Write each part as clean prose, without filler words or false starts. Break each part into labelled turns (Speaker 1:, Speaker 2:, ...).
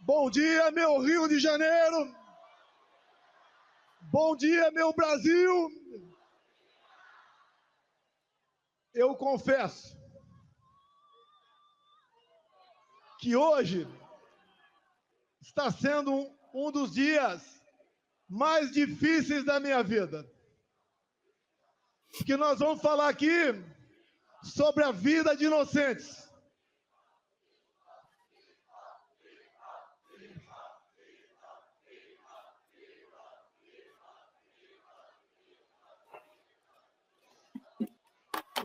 Speaker 1: Bom dia, meu Rio de Janeiro. Bom dia, meu Brasil. Eu confesso que hoje está sendo um dos dias mais difíceis da minha vida. Que nós vamos falar aqui sobre a vida de inocentes.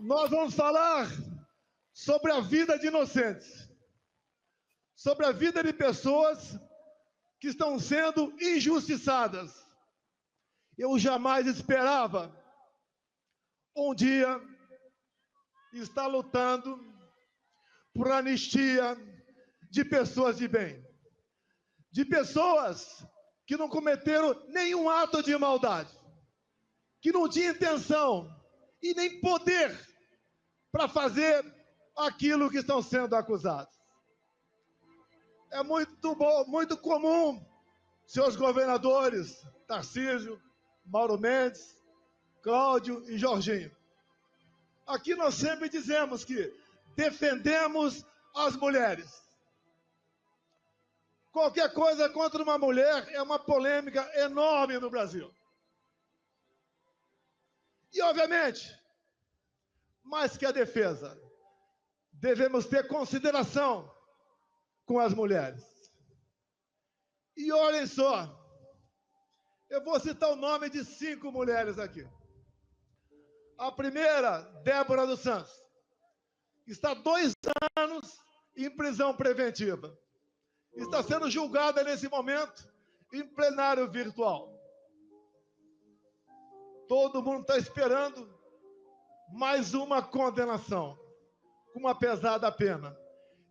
Speaker 1: Nós vamos falar sobre a vida de inocentes, sobre a vida de pessoas que estão sendo injustiçadas. Eu jamais esperava um dia estar lutando por anistia de pessoas de bem, de pessoas que não cometeram nenhum ato de maldade, que não tinham intenção e nem poder para fazer aquilo que estão sendo acusados. É muito comum, seus governadores, Tarcísio, Mauro Mendes, Cláudio e Jorginho. Aqui nós sempre dizemos que defendemos as mulheres. Qualquer coisa contra uma mulher é uma polêmica enorme no Brasil. E, obviamente, mais que a defesa, devemos ter consideração com as mulheres. E olhem só, eu vou citar o nome de 5 mulheres aqui. A primeira, Débora dos Santos, está 2 anos em prisão preventiva. Está sendo julgada nesse momento em plenário virtual. Todo mundo está esperando mais uma condenação, com uma pesada pena.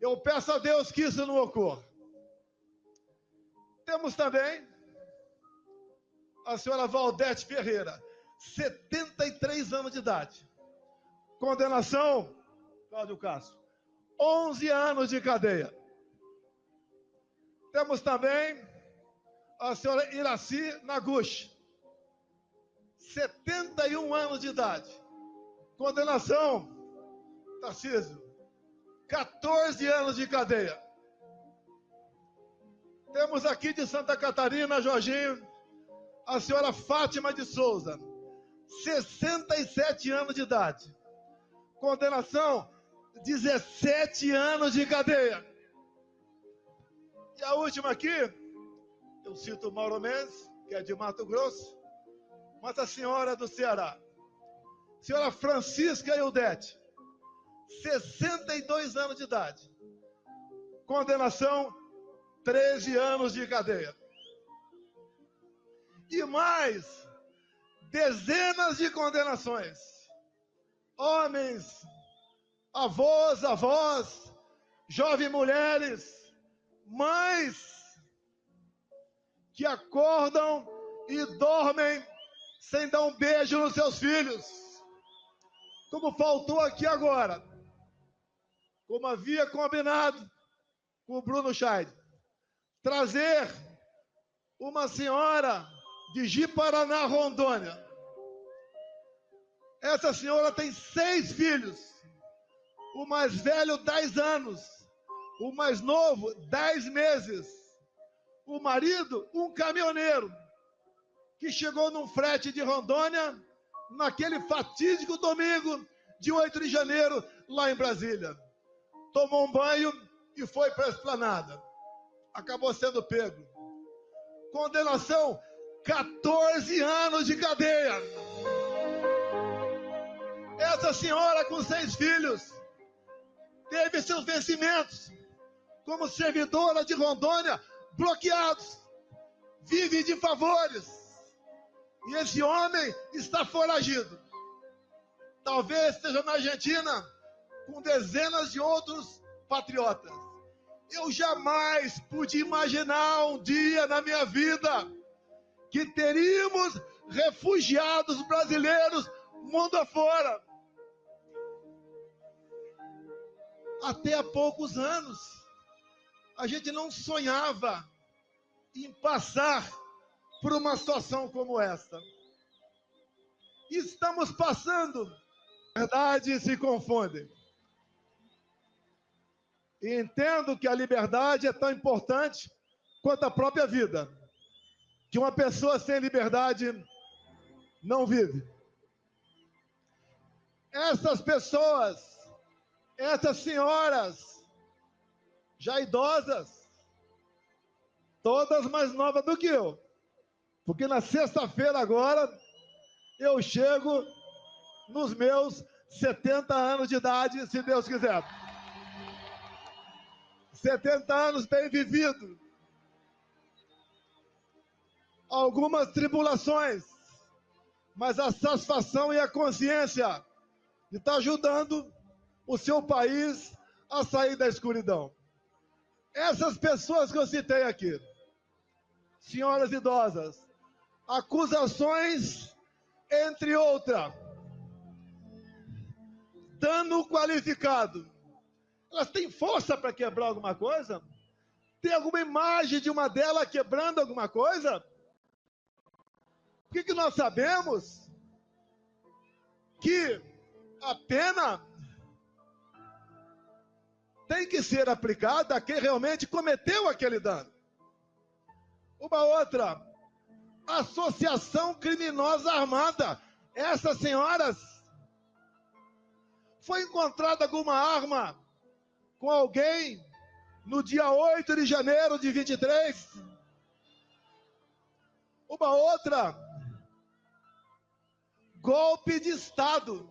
Speaker 1: Eu peço a Deus que isso não ocorra. Temos também a senhora Valdete Ferreira, 73 anos de idade. Condenação, Cláudio Castro, 11 anos de cadeia. Temos também a senhora Iraci Naguchi, 71 anos de idade. Condenação, Tarcísio, 14 anos de cadeia. Temos aqui de Santa Catarina, Jorginho, a senhora Fátima de Souza, 67 anos de idade. Condenação, 17 anos de cadeia. E a última aqui, eu cito Mauro Mendes, que é de Mato Grosso, mas a senhora do Ceará, senhora Francisca Ildete, 62 anos de idade. Condenação, 13 anos de cadeia. E mais dezenas de condenações. Homens, avós, jovens mulheres, mães que acordam e dormem sem dar um beijo nos seus filhos. Como faltou aqui agora, como havia combinado com o Bruno Scheid, trazer uma senhora de Ji-Paraná, Rondônia. Essa senhora tem 6 filhos. O mais velho, 10 anos. O mais novo, 10 meses. O marido, um caminhoneiro, que chegou num frete de Rondônia, naquele fatídico domingo de 8 de janeiro, lá em Brasília. Tomou um banho e foi para a esplanada. Acabou sendo pego. Condenação, 14 anos de cadeia. Essa senhora com 6 filhos teve seus vencimentos como servidora de Rondônia bloqueados. Vive de favores. E esse homem está foragido. Talvez esteja na Argentina com dezenas de outros patriotas. Eu jamais pude imaginar um dia na minha vida que teríamos refugiados brasileiros mundo afora. Até há poucos anos, A gente não sonhava em passar por uma situação como essa. Estamos passando. A verdade se confunde. E entendo que a liberdade é tão importante quanto a própria vida. Que uma pessoa sem liberdade não vive. Essas pessoas, essas senhoras, já idosas, todas mais novas do que eu. Porque na sexta-feira agora, eu chego nos meus 70 anos de idade, se Deus quiser. 70 anos bem vividos. Algumas tribulações, mas a satisfação e a consciência de estar ajudando o seu país a sair da escuridão. Essas pessoas que eu citei aqui, senhoras idosas, acusações, entre outras, dano qualificado, elas têm força para quebrar alguma coisa? Tem alguma imagem de uma delas quebrando alguma coisa? O que nós sabemos? Que a pena tem que ser aplicada a quem realmente cometeu aquele dano. Uma outra, associação criminosa armada. Essas senhoras, foi encontrada alguma arma com alguém no dia 8 de janeiro de 23? Uma outra, golpe de Estado.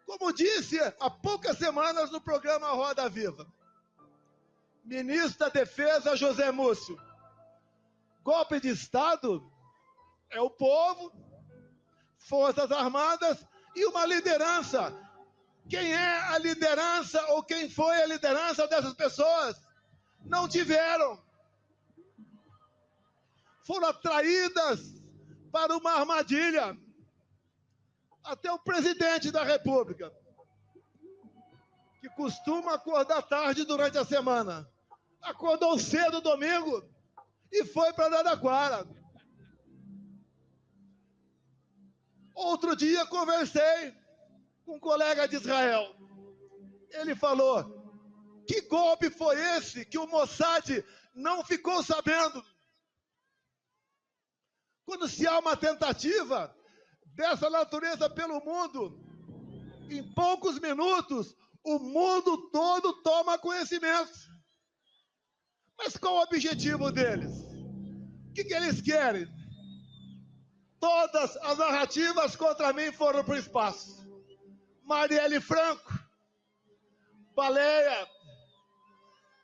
Speaker 1: Como disse há poucas semanas no programa Roda Viva, ministro da Defesa José Múcio, golpe de Estado é o povo, Forças Armadas e uma liderança. Quem é a liderança ou quem foi a liderança dessas pessoas? Não tiveram. Foram atraídas para uma armadilha. Até o presidente da República, que costuma acordar tarde durante a semana, acordou cedo domingo e foi para Araraquara. Outro dia conversei com um colega de Israel. Ele falou: que golpe foi esse que o Mossad não ficou sabendo? Quando se há uma tentativa dessa natureza pelo mundo, em poucos minutos, o mundo todo toma conhecimento. Mas qual o objetivo deles? O que eles querem? Todas as narrativas contra mim foram para o espaço. Marielle Franco, Baleia,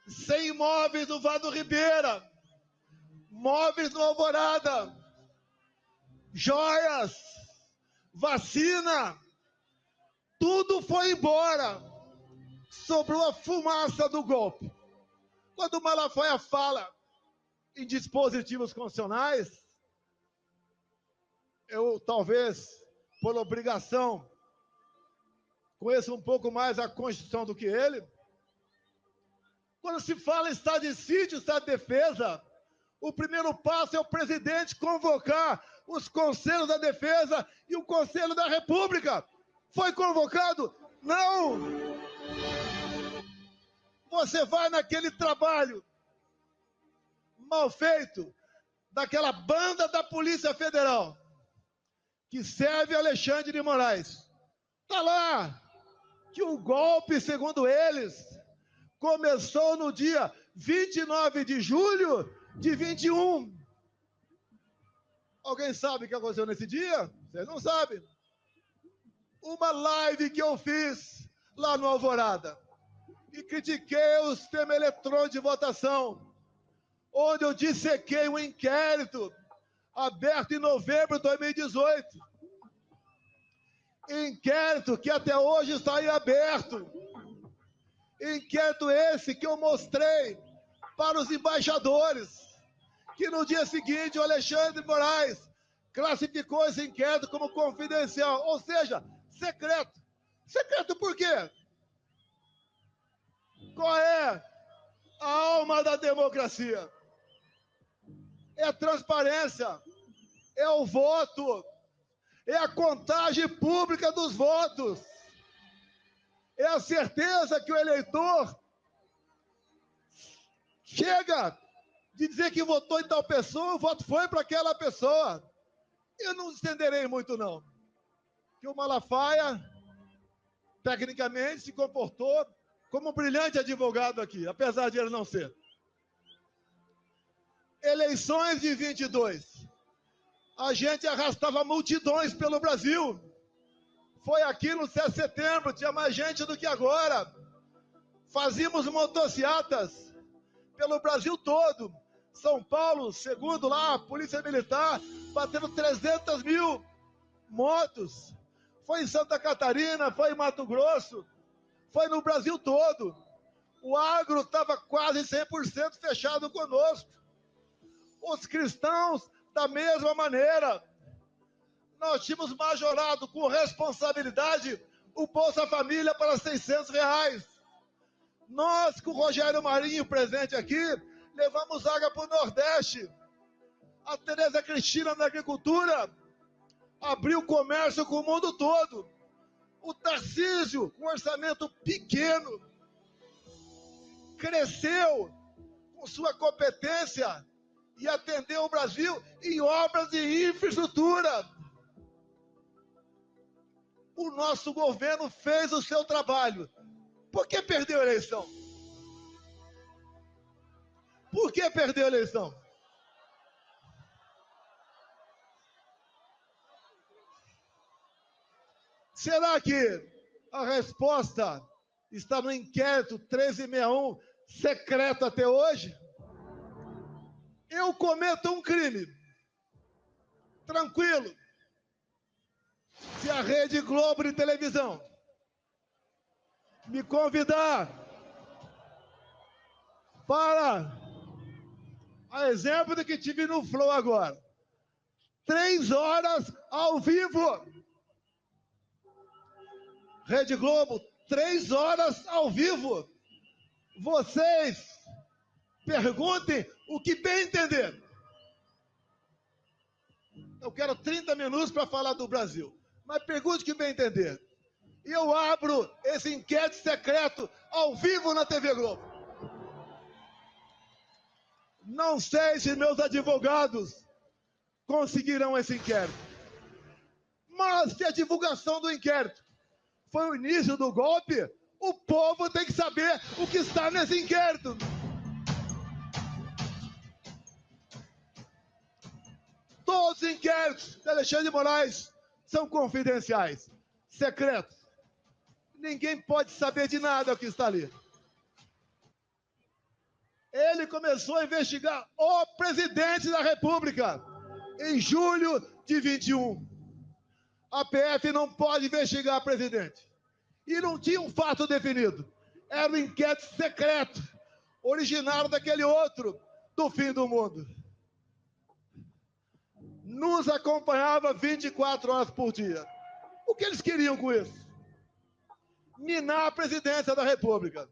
Speaker 1: 100 imóveis no Vado Ribeira, móveis no Alvorada, joias, vacina, tudo foi embora. Sobrou a fumaça do golpe. Quando o Malafaia fala em dispositivos constitucionais, eu talvez, por obrigação, conheço um pouco mais a Constituição do que ele. Quando se fala em estado de sítio, estado de defesa, o primeiro passo é o presidente convocar os conselhos da defesa e o Conselho da República. Foi convocado? Não! Você vai naquele trabalho mal feito daquela banda da Polícia Federal que serve Alexandre de Moraes. Está lá que o golpe, segundo eles, começou no dia 29 de julho de 21. Alguém sabe o que aconteceu nesse dia? Vocês não sabem. Uma live que eu fiz lá no Alvorada e critiquei o sistema eletrônico de votação, onde eu dissequei um inquérito aberto em novembro de 2018. Inquérito que até hoje está em aberto. Inquérito esse que eu mostrei para os embaixadores, que no dia seguinte o Alexandre de Moraes classificou esse inquérito como confidencial, ou seja, secreto. Secreto por quê? Qual é A alma da democracia é a transparência, é o voto, é a contagem pública dos votos, é a certeza que o eleitor chega de dizer que votou em tal pessoa, o voto foi para aquela pessoa. Eu não estenderei muito, não. Que o Malafaia, tecnicamente, se comportou como um brilhante advogado aqui, apesar de ele não ser. Eleições de 22. A gente arrastava multidões pelo Brasil. Foi aqui no 7 de setembro, tinha mais gente do que agora. Fazíamos motocicletas pelo Brasil todo. São Paulo, segundo lá, a Polícia Militar, batendo 300 mil motos. Foi em Santa Catarina, foi em Mato Grosso, foi no Brasil todo. O agro estava quase 100% fechado conosco. Os cristãos, da mesma maneira. Nós tínhamos majorado com responsabilidade o Bolsa Família para R$600. Nós, com o Rogério Marinho presente aqui, levamos água para o Nordeste. A Tereza Cristina na agricultura abriu comércio com o mundo todo. O Tarcísio, com orçamento pequeno, cresceu com sua competência e atendeu o Brasil em obras de infraestrutura. O nosso governo fez o seu trabalho. Por que perdeu a eleição? Por que perdeu a eleição? Será que a resposta está no inquérito 1361, secreto até hoje? Eu cometo um crime. Tranquilo. Se a Rede Globo de televisão me convidar para, a exemplo do que tive no Flow agora, 3 horas ao vivo. Rede Globo, 3 horas ao vivo. Vocês perguntem o que bem entender. Eu quero 30 minutos para falar do Brasil, mas pergunte o que bem entender. E eu abro esse inquérito secreto ao vivo na TV Globo. Não sei se meus advogados conseguirão esse inquérito. Mas se a divulgação do inquérito foi o início do golpe, o povo tem que saber o que está nesse inquérito. Todos os inquéritos de Alexandre de Moraes são confidenciais, secretos. Ninguém pode saber de nada o que está ali. Ele começou a investigar o presidente da República em julho de 21. A PF não pode investigar o presidente. E não tinha um fato definido. Era um inquérito secreto, originário daquele outro, do fim do mundo. Nos acompanhava 24 horas por dia. O que eles queriam com isso? Minar a presidência da República.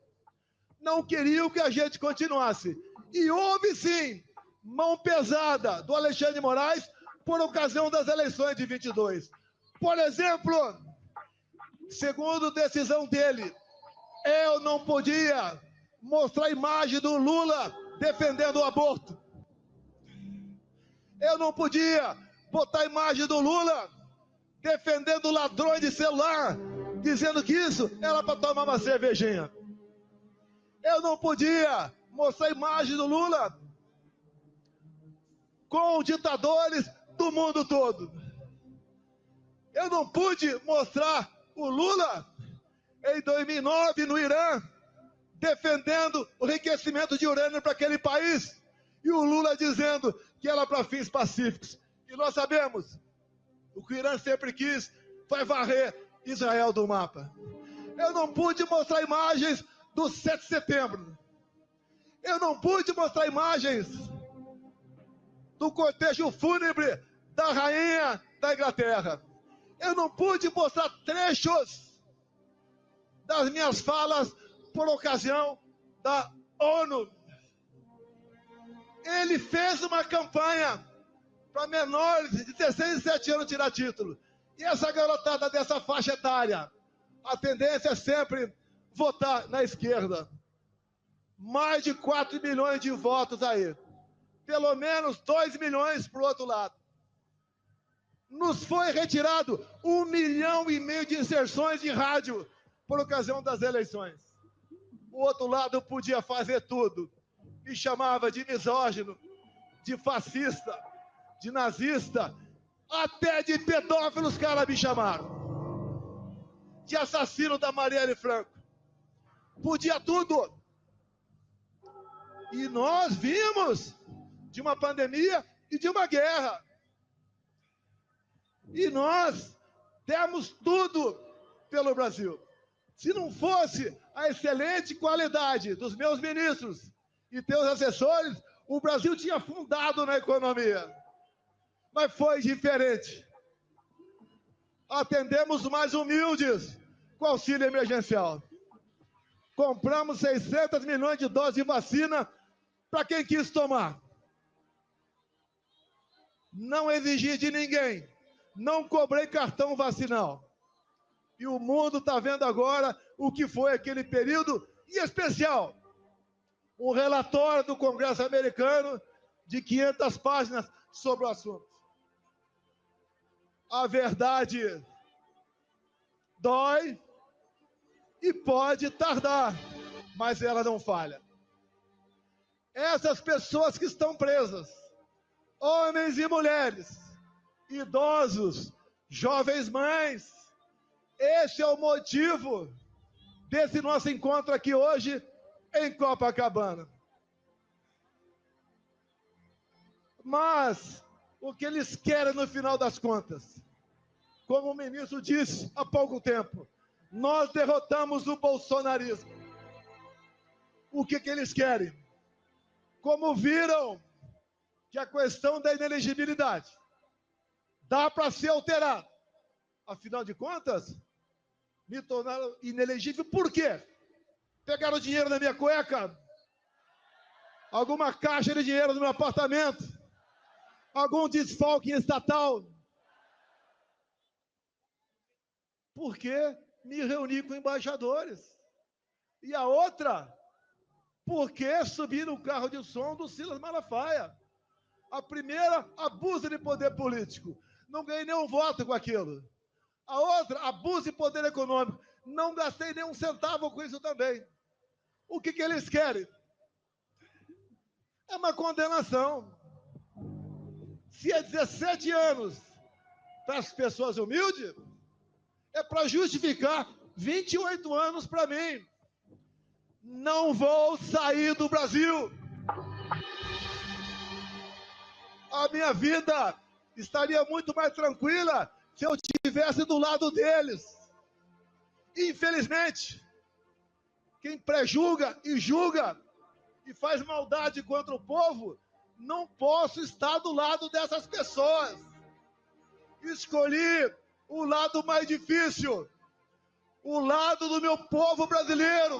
Speaker 1: Não queriam que a gente continuasse. E houve, sim, mão pesada do Alexandre de Moraes por ocasião das eleições de 22. Por exemplo, segundo decisão dele, eu não podia mostrar a imagem do Lula defendendo o aborto. Eu não podia botar a imagem do Lula defendendo ladrões de celular, dizendo que isso era para tomar uma cervejinha. Eu não podia mostrar a imagem do Lula com ditadores do mundo todo. Eu não pude mostrar o Lula em 2009 no Irã defendendo o enriquecimento de urânio para aquele país e o Lula dizendo que era para fins pacíficos. E nós sabemos, o que o Irã sempre quis foi varrer Israel do mapa. Eu não pude mostrar imagens do 7 de setembro. Eu não pude mostrar imagens do cortejo fúnebre da rainha da Inglaterra. Eu não pude mostrar trechos das minhas falas por ocasião da ONU. Ele fez uma campanha para menores de 16 e 17 anos tirar título. E essa garotada dessa faixa etária, a tendência é sempre votar na esquerda. Mais de 4 milhões de votos aí. Pelo menos 2 milhões para o outro lado. Nos foi retirado 1,5 milhão de inserções de rádio por ocasião das eleições. O outro lado podia fazer tudo. Me chamava de misógino, de fascista, de nazista, até de pedófilo os caras me chamaram. De assassino da Marielle Franco. Podia tudo. E nós vimos de uma pandemia e de uma guerra. E nós demos tudo pelo Brasil. Se não fosse a excelente qualidade dos meus ministros e teus assessores, o Brasil tinha afundado na economia. Mas foi diferente. Atendemos os mais humildes com auxílio emergencial. Compramos 600 milhões de doses de vacina para quem quis tomar. Não exigi de ninguém. Não cobrei cartão vacinal. E o mundo está vendo agora o que foi aquele período, em especial, um relatório do Congresso americano de 500 páginas sobre o assunto. A verdade dói e pode tardar, mas ela não falha. Essas pessoas que estão presas, homens e mulheres, idosos, jovens mães, esse é o motivo desse nosso encontro aqui hoje em Copacabana. Mas o que eles querem no final das contas? Como o ministro disse há pouco tempo, nós derrotamos o bolsonarismo. O que eles querem? Como viram que a questão da inelegibilidade dá para ser alterada. Afinal de contas, me tornaram inelegível por quê? Pegaram dinheiro na minha cueca? Alguma caixa de dinheiro no meu apartamento? Algum desfalque estatal? Porque me reuni com embaixadores. E a outra, porque subi no carro de som do Silas Malafaia. A primeira, abuso de poder político. Não ganhei nenhum voto com aquilo. A outra, abuso de poder econômico. Não gastei nem um centavo com isso também. O que eles querem? É uma condenação. Se é 17 anos para as pessoas humildes, é para justificar 28 anos para mim. Não vou sair do Brasil. A minha vida estaria muito mais tranquila se eu estivesse do lado deles. Infelizmente, quem prejulga e julga e faz maldade contra o povo, não posso estar do lado dessas pessoas. Escolhi o lado mais difícil, o lado do meu povo brasileiro.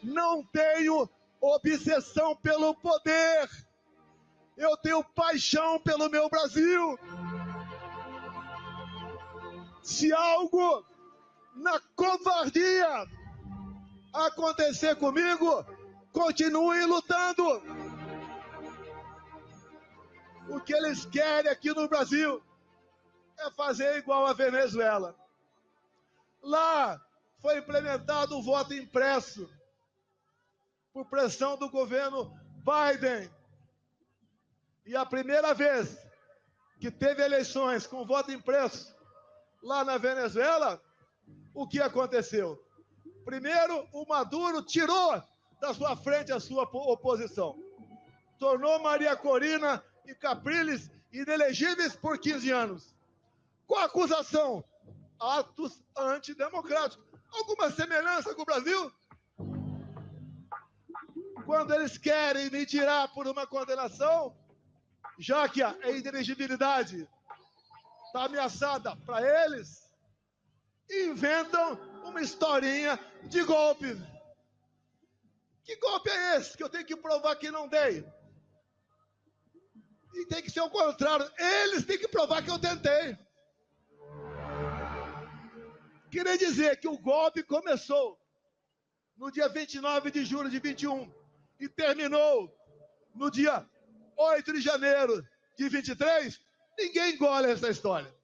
Speaker 1: Não tenho obsessão pelo poder. Eu tenho paixão pelo meu Brasil. Se algo na covardia acontecer comigo, continue lutando. O que eles querem aqui no Brasil é fazer igual a Venezuela. Lá foi implementado o voto impresso por pressão do governo Biden. E a primeira vez que teve eleições com voto impresso lá na Venezuela, o que aconteceu? Primeiro, o Maduro tirou da sua frente a sua oposição. Tornou Maria Corina e Capriles inelegíveis por 15 anos. Qual a acusação? Atos antidemocráticos. Alguma semelhança com o Brasil? Quando eles querem me tirar por uma condenação, já que a inelegibilidade está ameaçada para eles, inventam uma historinha de golpe. Que golpe é esse que eu tenho que provar que não dei? E tem que ser o contrário. Eles têm que provar que eu tentei. Queria dizer que o golpe começou no dia 29 de julho de 21 e terminou no dia 8 de janeiro de 23. Ninguém engole essa história.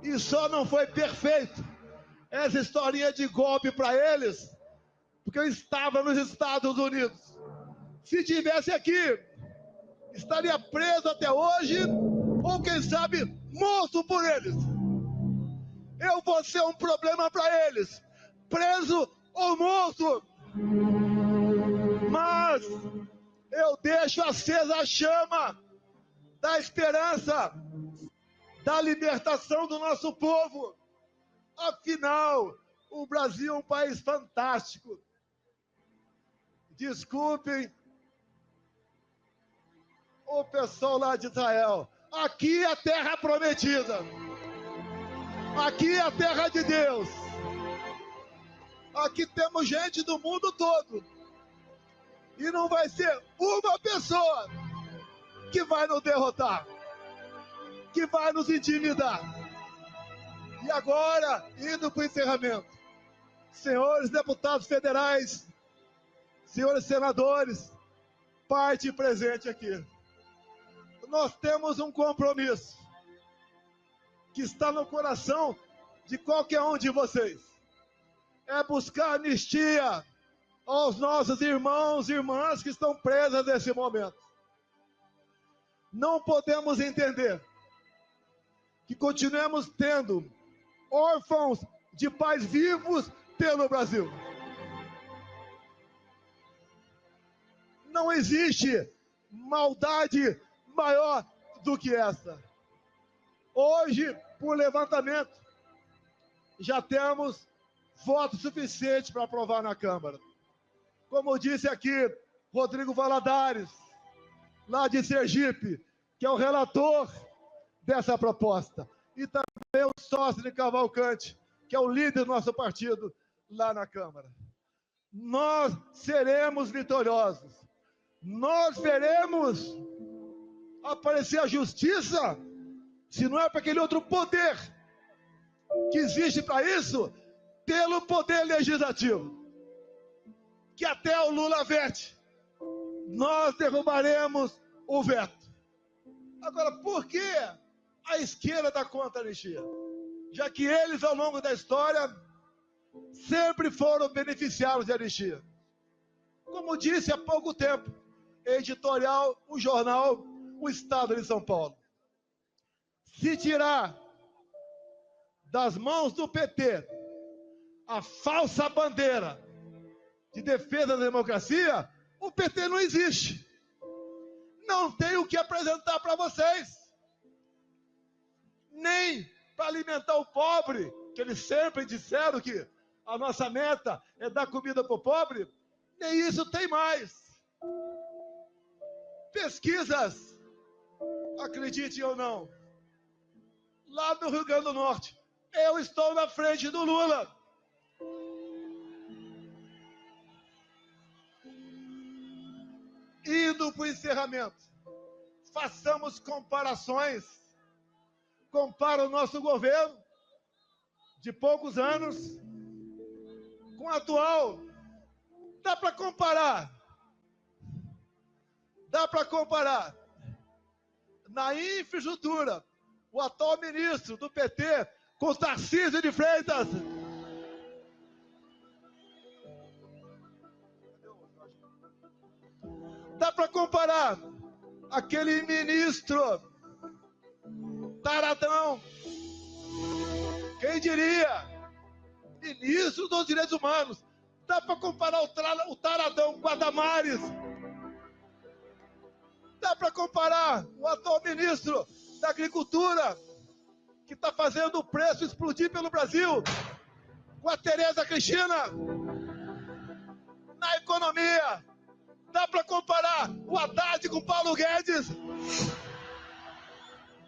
Speaker 1: E só não foi perfeito essa historinha de golpe para eles, porque eu estava nos Estados Unidos. Se tivesse aqui, estaria preso até hoje, ou quem sabe, morto por eles. Eu vou ser um problema para eles, preso ou morto. Mas eu deixo acesa a chama da esperança, da libertação do nosso povo. Afinal, o Brasil é um país fantástico. Desculpem o pessoal lá de Israel. Aqui é a terra prometida. Aqui é a terra de Deus. Aqui temos gente do mundo todo. E não vai ser uma pessoa que vai nos derrotar, que vai nos intimidar. E agora, indo para o encerramento, senhores deputados federais, senhores senadores, parte presente aqui, nós temos um compromisso que está no coração de qualquer um de vocês. É buscar anistia aos nossos irmãos e irmãs que estão presas nesse momento. Não podemos entender que continuemos tendo órfãos de pais vivos pelo Brasil. Não existe maldade maior do que essa. Hoje, por levantamento, já temos voto suficiente para aprovar na Câmara. Como disse aqui Rodrigo Valadares, lá de Sergipe, que é o relator dessa proposta, e também o sócio de Cavalcante, que é o líder do nosso partido lá na Câmara. Nós seremos vitoriosos. Nós veremos aparecer a justiça, se não é para aquele outro poder que existe para isso, pelo poder legislativo, que até o Lula vete. Nós derrubaremos o veto. Agora, por que a esquerda está contra a anistia? Já que eles, ao longo da história, sempre foram beneficiários de anistia. Como disse há pouco tempo, editorial, o jornal O Estado de São Paulo. Se tirar das mãos do PT a falsa bandeira de defesa da democracia, o PT não existe. Não tem o que apresentar para vocês. Nem para alimentar o pobre, que eles sempre disseram que a nossa meta é dar comida para o pobre, nem isso tem mais. Pesquisas, acreditem ou não, lá no Rio Grande do Norte, eu estou na frente do Lula. Indo para o encerramento, façamos comparações. Compara o nosso governo de poucos anos com o atual. Dá para comparar. Dá para comparar. Na infraestrutura, o atual ministro do PT com Tarcísio de Freitas. Dá para comparar aquele ministro taradão, quem diria, ministro dos Direitos Humanos. Dá para comparar o taradão com a Damares. Dá para comparar o atual ministro da Agricultura, que está fazendo o preço explodir pelo Brasil, com a Tereza Cristina. Na economia, dá para comparar o Haddad com o Paulo Guedes.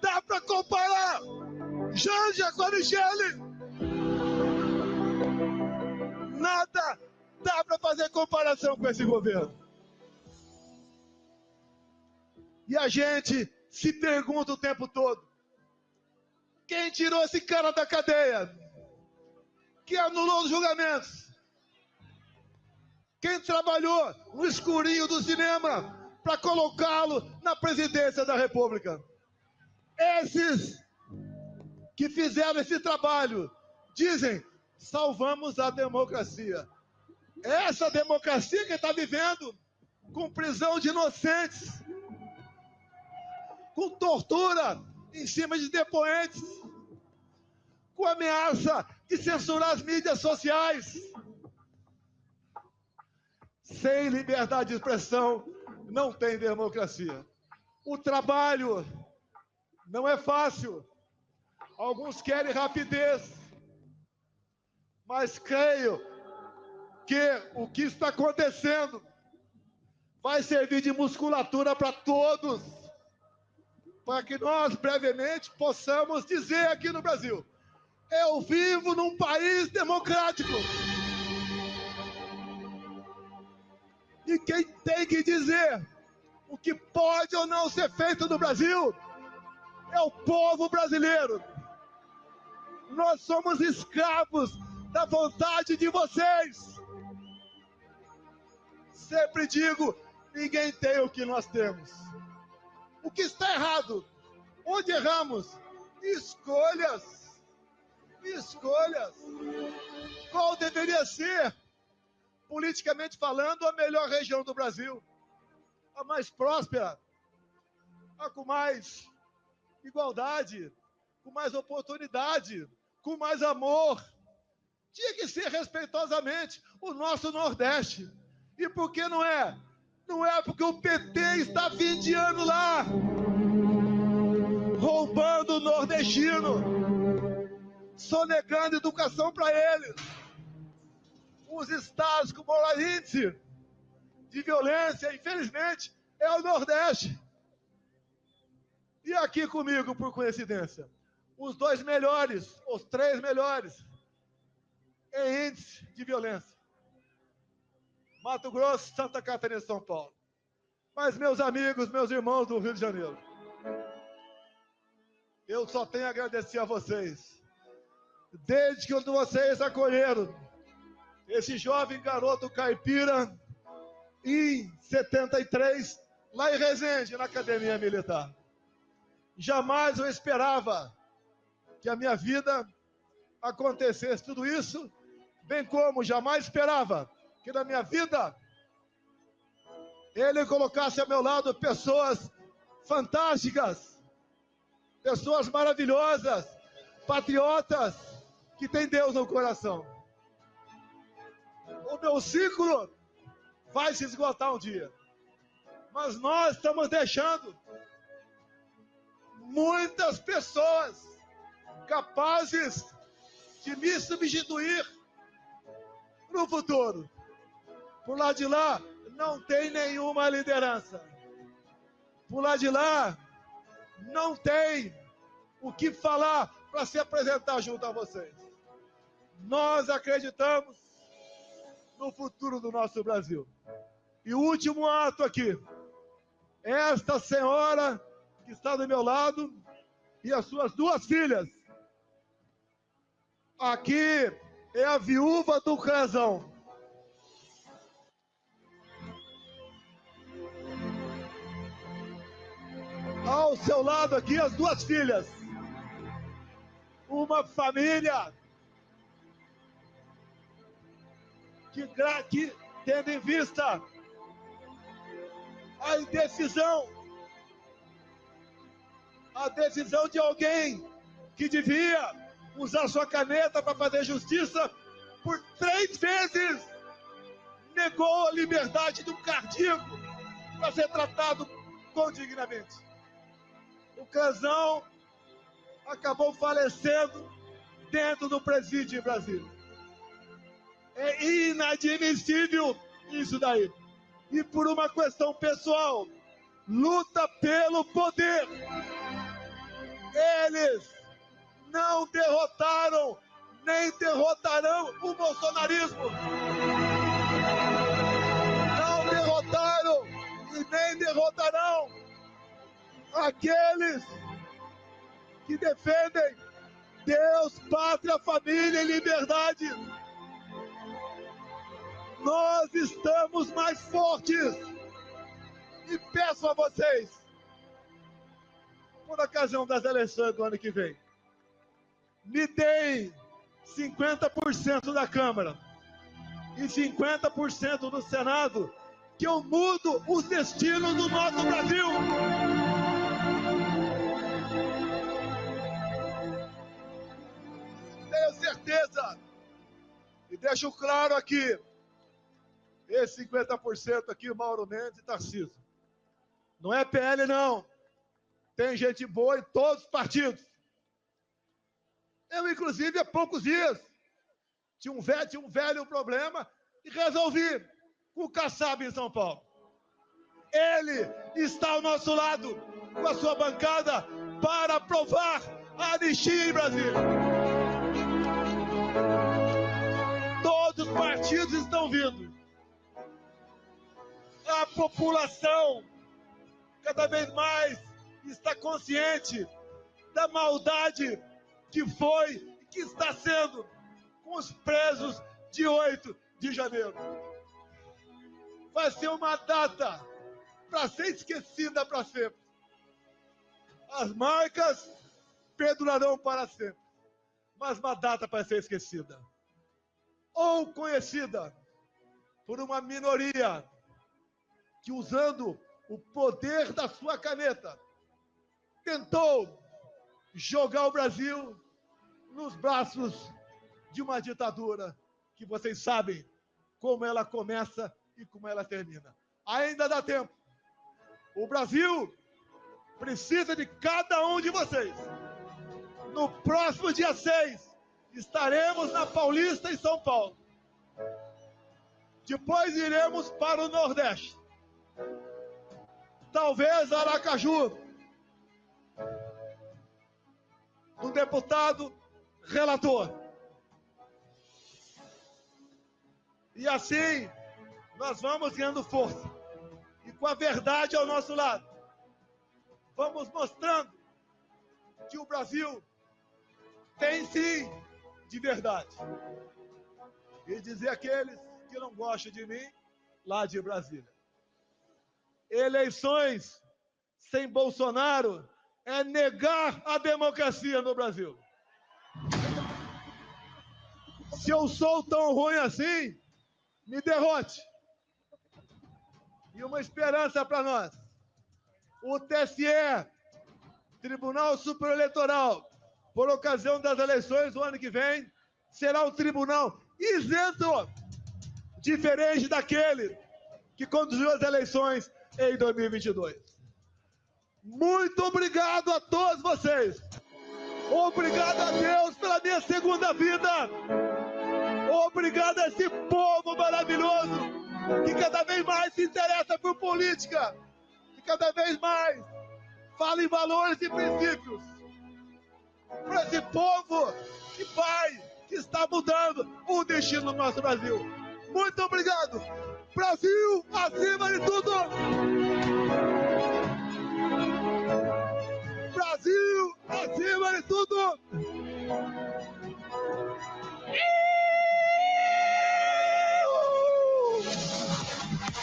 Speaker 1: Dá para comparar Janja com a Michele. Nada dá para fazer comparação com esse governo. E a gente se pergunta o tempo todo: quem tirou esse cara da cadeia? Quem anulou os julgamentos? Quem trabalhou no escurinho do cinema para colocá-lo na presidência da República? Esses que fizeram esse trabalho dizem: salvamos a democracia. Essa democracia que está vivendo com prisão de inocentes, com tortura em cima de depoentes, com ameaça de censurar as mídias sociais. Sem liberdade de expressão, não tem democracia. O trabalho não é fácil. Alguns querem rapidez. Mas creio que o que está acontecendo vai servir de musculatura para todos, para que nós brevemente possamos dizer aqui no Brasil: eu vivo num país democrático. E quem tem que dizer o que pode ou não ser feito no Brasil é o povo brasileiro. Nós somos escravos da vontade de vocês. Sempre digo: ninguém tem o que nós temos. O que está errado? Onde erramos? Escolhas. Escolhas. Qual deveria ser, politicamente falando, a melhor região do Brasil? A mais próspera? A com mais igualdade? Com mais oportunidade? Com mais amor? Tinha que ser respeitosamente o nosso Nordeste. E por que não é? Não é porque o PT está 20 anos lá, roubando o nordestino, sonegando educação para eles. Os estados com maior índice de violência, infelizmente, é o Nordeste. E aqui comigo, por coincidência, os 2 melhores, os 3 melhores em índice de violência: Mato Grosso, Santa Catarina e São Paulo. Mas, meus amigos, meus irmãos do Rio de Janeiro, eu só tenho a agradecer a vocês. Desde que vocês acolheram esse jovem garoto caipira em 73, lá em Resende, na Academia Militar. Jamais eu esperava que a minha vida acontecesse tudo isso, bem como jamais esperava que na minha vida ele colocasse ao meu lado pessoas fantásticas, pessoas maravilhosas, patriotas, que têm Deus no coração. O meu ciclo vai se esgotar um dia, mas nós estamos deixando muitas pessoas capazes de me substituir no futuro. Por lá de lá, não tem nenhuma liderança. Por lá de lá, não tem o que falar para se apresentar junto a vocês. Nós acreditamos no futuro do nosso Brasil. E o último ato aqui, esta senhora que está do meu lado e as suas 2 filhas. Aqui é a viúva do Crezão. Ao seu lado aqui, as 2 filhas. Uma família que tendo em vista a decisão de alguém que devia usar sua caneta para fazer justiça, por 3 vezes negou a liberdade do cardíaco para ser tratado condignamente. O Crezão acabou falecendo dentro do presídio em Brasília. É inadmissível isso daí. E por uma questão pessoal, luta pelo poder. Eles não derrotaram, nem derrotarão o bolsonarismo. derrotarão aqueles que defendem Deus, pátria, família e liberdade. Nós estamos mais fortes. E peço a vocês, por ocasião das eleições do ano que vem, me deem 50% da Câmara e 50% do Senado, que eu mudo os destinos do nosso Brasil. Tenho certeza, e deixo claro aqui, esse 50% aqui, Mauro Mendes e Tarcísio, não é PL não, tem gente boa em todos os partidos. Eu, inclusive, há poucos dias, tinha um velho problema e resolvi com o Kassab em São Paulo. Ele está ao nosso lado, com a sua bancada, para aprovar a anistia em Brasília. Todos os partidos estão vindo. A população cada vez mais está consciente da maldade que foi e que está sendo com os presos de 8 de janeiro. Vai ser uma data para ser esquecida para sempre. As marcas perdurarão para sempre, mas uma data para ser esquecida ou conhecida por uma minoria que, usando o poder da sua caneta, tentou jogar o Brasil nos braços de uma ditadura que vocês sabem como ela começa e como ela termina. Ainda dá tempo. O Brasil precisa de cada um de vocês. No próximo dia 6, estaremos na Paulista, em São Paulo. Depois iremos para o Nordeste. Talvez Aracaju, do deputado relator. E assim, nós vamos ganhando força. E com a verdade ao nosso lado, vamos mostrando que o Brasil tem sim de verdade. E dizer àqueles que não gostam de mim, lá de Brasília: eleições sem Bolsonaro é negar a democracia no Brasil. Se eu sou tão ruim assim, me derrote. E uma esperança para nós: o TSE, Tribunal Superior Eleitoral, por ocasião das eleições do ano que vem, será um tribunal isento, diferente daquele que conduziu as eleições em 2022. Muito obrigado a todos vocês. Obrigado a Deus pela minha segunda vida. Obrigado a esse povo maravilhoso que cada vez mais se interessa por política, que cada vez mais fala em valores e princípios. Para esse povo que está mudando o destino do nosso Brasil. Muito obrigado. Brasil acima de tudo. Brasil acima de tudo.